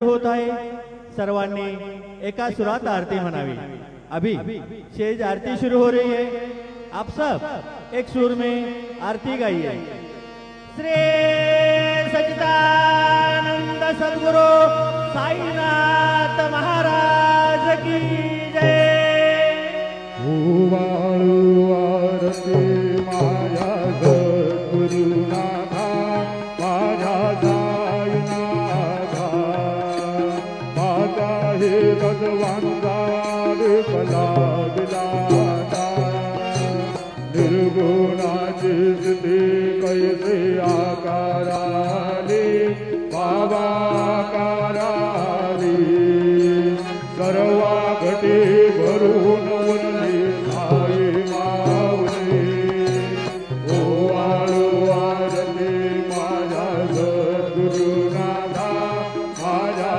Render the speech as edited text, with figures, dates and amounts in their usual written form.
होत आहे। सर्वांनी एका सुरात आरती म्हणावी। अभी शेज आरती शुरू हो रही है। आप सब एक सुर में आरती गाइए। श्री सच्चिदानंद सद्गुरु साईनाथ महाराज की जय। वाळू आरती माझ्या सद्गुरुनाथा, माझ्या साईनाथा, माझा हे भगवानदार कला दिलाता। निर्गुणाची स्थिती कैसे आकाराली, बाबा आकाराली, सर्वा घटे भरून वनली साई माऊली। ओ वाळू आरती माझ्या सद्गुरुनाथा, माझ्या